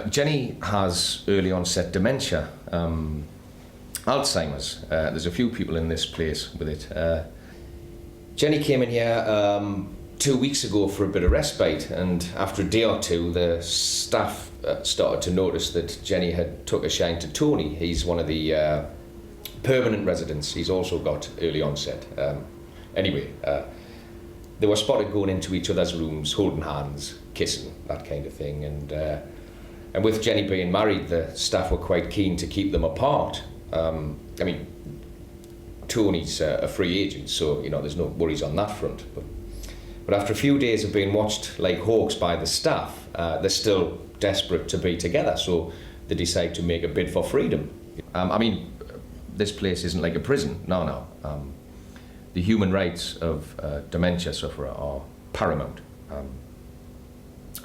Jenny has early onset dementia, Alzheimer's. There's a few people in this place with it. Jenny came in here 2 weeks ago for a bit of respite, and after a day or two the staff started to notice that Jenny had took a shine to Tony. He's one of the permanent residents. He's also got early onset. Anyway, they were spotted going into each other's rooms, holding hands, kissing, that kind of thing, and with Jenny being married, the staff were quite keen to keep them apart. I mean, Tony's a free agent, so there's no worries on that front. But after a few days of being watched like hawks by the staff, they're still desperate to be together, so they decide to make a bid for freedom. I mean, this place isn't like a prison. No. The human rights of dementia sufferer are paramount.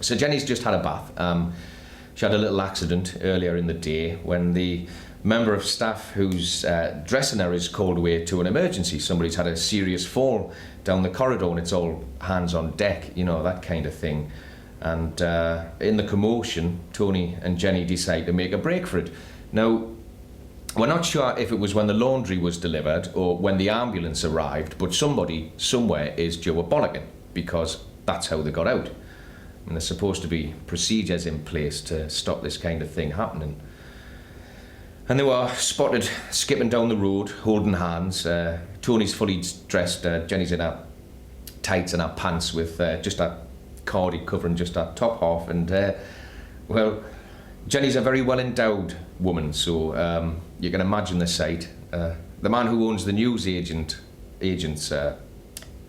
So Jenny's just had a bath. She had a little accident earlier in the day when the member of staff who's dressing her is called away to an emergency. Somebody's had a serious fall down the corridor and it's all hands on deck, that kind of thing. And in the commotion, Tony and Jenny decide to make a break for it. Now, we're not sure if it was when the laundry was delivered or when the ambulance arrived, but somebody somewhere is due a bollocking, because that's how they got out. And there's supposed to be procedures in place to stop this kind of thing happening. And they were spotted skipping down the road, holding hands. Tony's fully dressed, Jenny's in her tights and her pants with just a cardi covering just her top half. And, well, Jenny's a very well-endowed woman, so you can imagine the sight. The man who owns the news agents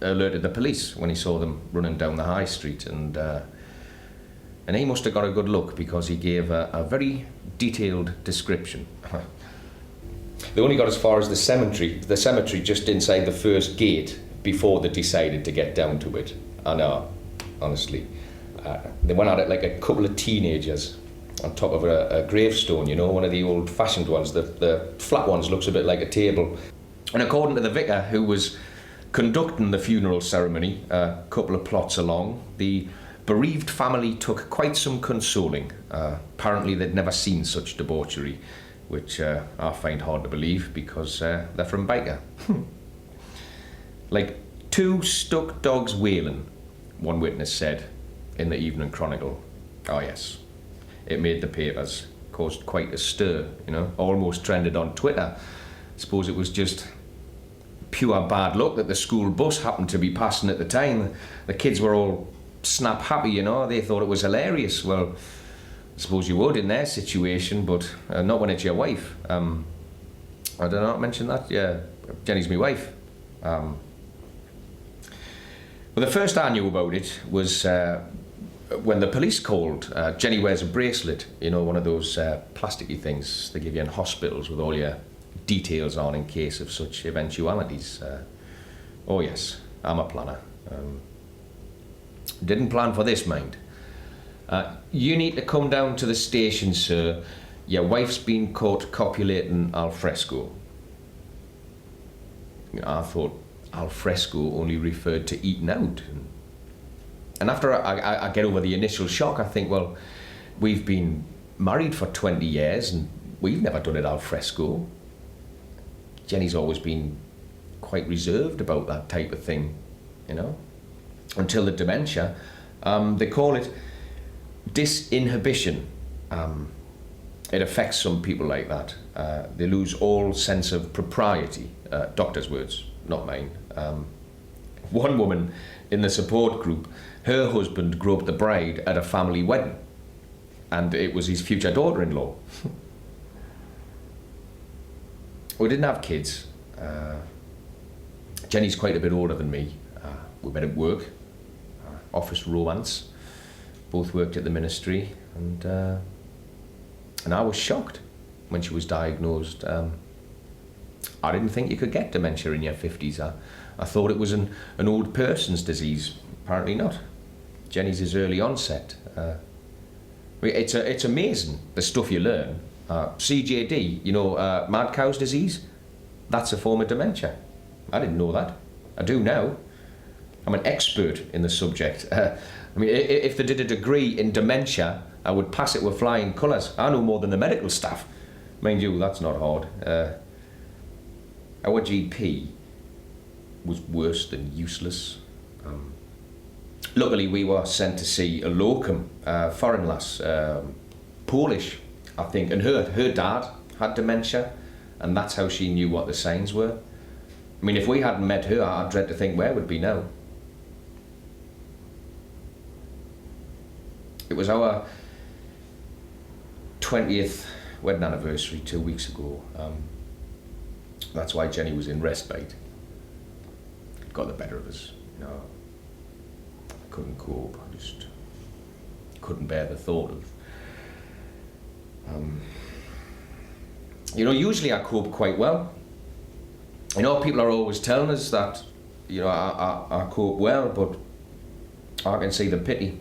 alerted the police when he saw them running down the high street, and he must have got a good look, because he gave a very detailed description. They only got as far as the cemetery just inside the first gate before they decided to get down to it. I know, honestly. They went at it like a couple of teenagers on top of a gravestone, one of the old-fashioned ones. The flat ones looks a bit like a table. And according to the vicar who was conducting the funeral ceremony, a couple of plots along, the bereaved family took quite some consoling. Apparently they'd never seen such debauchery, which I find hard to believe, because they're from Baker. Like two stuck dogs wailing, one witness said in the Evening Chronicle. Oh yes, it made the papers, caused quite a stir, almost trended on Twitter. I suppose it was just pure bad luck that the school bus happened to be passing at the time. The kids were all snap happy, they thought it was hilarious. Well, I suppose you would in their situation, but not when it's your wife. I did not mention that. Yeah, Jenny's my wife. Well, the first I knew about it was when the police called. Jenny wears a bracelet, one of those plasticky things they give you in hospitals with all your details on in case of such eventualities. Oh yes, I'm a planner. Didn't plan for this, mind. You need to come down to the station, sir. Your wife's been caught copulating al fresco. I thought al fresco only referred to eating out. And after I get over the initial shock, I think, well, we've been married for 20 years and we've never done it al fresco. Jenny's always been quite reserved about that type of thing, until the dementia. They call it disinhibition. It affects some people like that. They lose all sense of propriety. Doctor's words, not mine. One woman in the support group, her husband groped the bride at a family wedding, and it was his future daughter-in-law. We didn't have kids. Jenny's quite a bit older than me. We met at work, office romance. Both worked at the ministry, and I was shocked when she was diagnosed. I didn't think you could get dementia in your 50s. I thought it was an old person's disease. Apparently not. Jenny's is early onset. It's amazing the stuff you learn. CJD, mad cow's disease, that's a form of dementia. I didn't know that. I do now. I'm an expert in the subject. If they did a degree in dementia, I would pass it with flying colours. I know more than the medical staff. Mind you, that's not hard. Our GP was worse than useless. Luckily, we were sent to see a locum, foreign lass, Polish, I think, and her dad had dementia, and that's how she knew what the signs were. I mean, if we hadn't met her, I'd dread to think where we'd be now. It was our 20th wedding anniversary 2 weeks ago. That's why Jenny was in respite. It got the better of us, you know. I couldn't cope. I just couldn't bear the thought of. You know, usually I cope quite well. You know, people are always telling us that, you know, I cope well, but I can see the pity,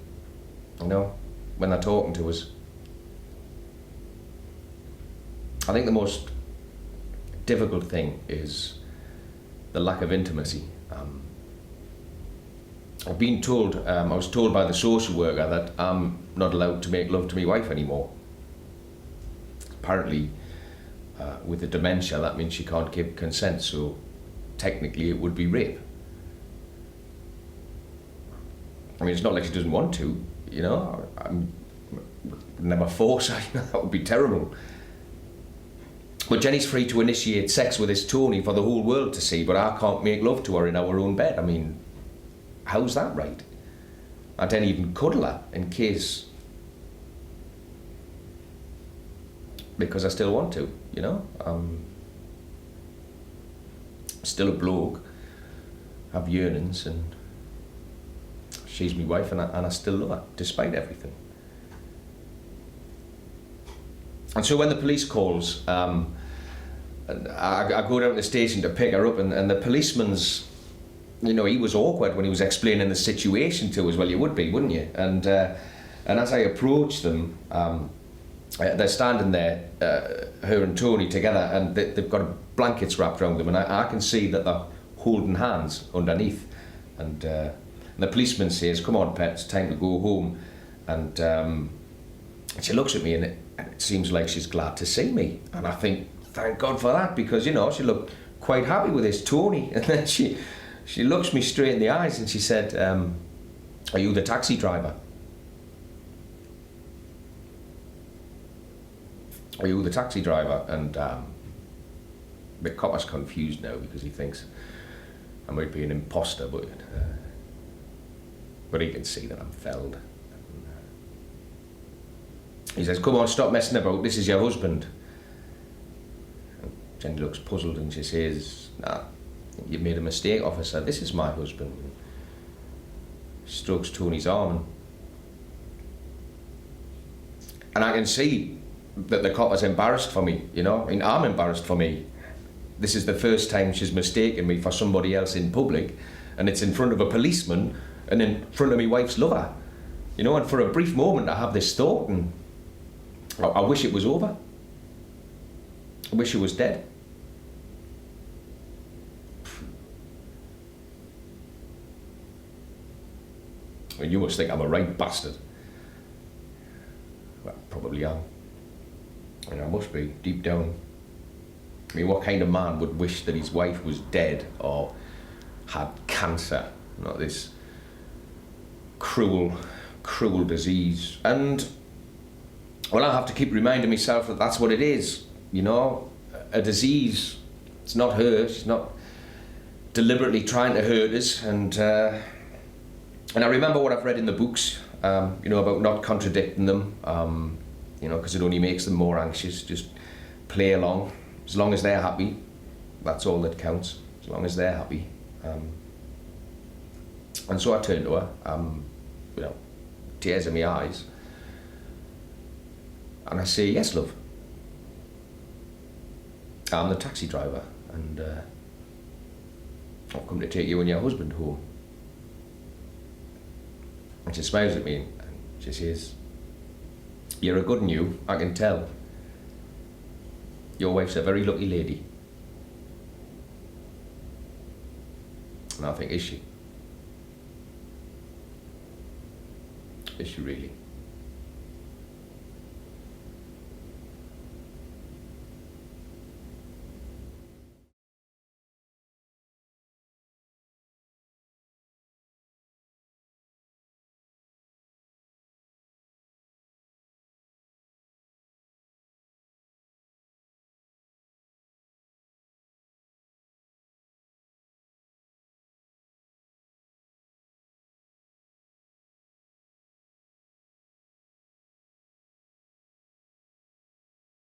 you know, when they're talking to us. I think the most difficult thing is the lack of intimacy. I've been told, I was told by the social worker that I'm not allowed to make love to my wife anymore. Apparently, with the dementia, that means she can't give consent, so technically it would be rape. I mean, it's not like she doesn't want to, you know. I'm never force her, that would be terrible. But Jenny's free to initiate sex with this Tony for the whole world to see, but I can't make love to her in our own bed. I mean, how's that right? I don't even cuddle her in case, because I still want to, you know. Still a bloke, have yearnings, and she's my wife, and I still love her, despite everything. And so when the police calls, I go down to the station to pick her up, and the policeman's, you know, he was awkward when he was explaining the situation to us. Well, you would be, wouldn't you? And as I approached them, they're standing there, her and Tony together, and they've got blankets wrapped around them, and I can see that they're holding hands underneath. And the policeman says, "Come on, pet, it's time to go home." And she looks at me, and it seems like she's glad to see me. And I think, thank God for that, because, you know, she looked quite happy with this Tony. And then she looks me straight in the eyes and she said, "Are you the taxi driver? Are you the taxi driver?" And the copper's confused now because he thinks I might be an imposter, but he can see that I'm felled. He says, "Come on, stop messing about, this is your husband." And Jenny looks puzzled and she says, "Nah, you've made a mistake, officer, this is my husband." She strokes Tony's arm, and I can see that the copper's embarrassed for me, you know. I mean, I'm embarrassed for me. This is the first time she's mistaken me for somebody else in public, and it's in front of a policeman and in front of my wife's lover, you know. And for a brief moment I have this thought, and I wish it was over. I wish it was dead. I mean, you must think I'm a right bastard. Well, probably am. And I must be, deep down. I mean, what kind of man would wish that his wife was dead or had cancer? Not this cruel disease. And, well, I have to keep reminding myself that that's what it is, you know, a disease. It's not her, she's not deliberately trying to hurt us. And I remember what I've read in the books, you know, about not contradicting them, you know, because it only makes them more anxious. Just play along. As long as they're happy, that's all that counts. As long as they're happy. And so I turned to her, you know, tears in my eyes, and I say, "Yes, love. I'm the taxi driver, and I've come to take you and your husband home." And she smiles at me and she says, "You're a good un, you, I can tell. Your wife's a very lucky lady." And I think, is she? Is she really?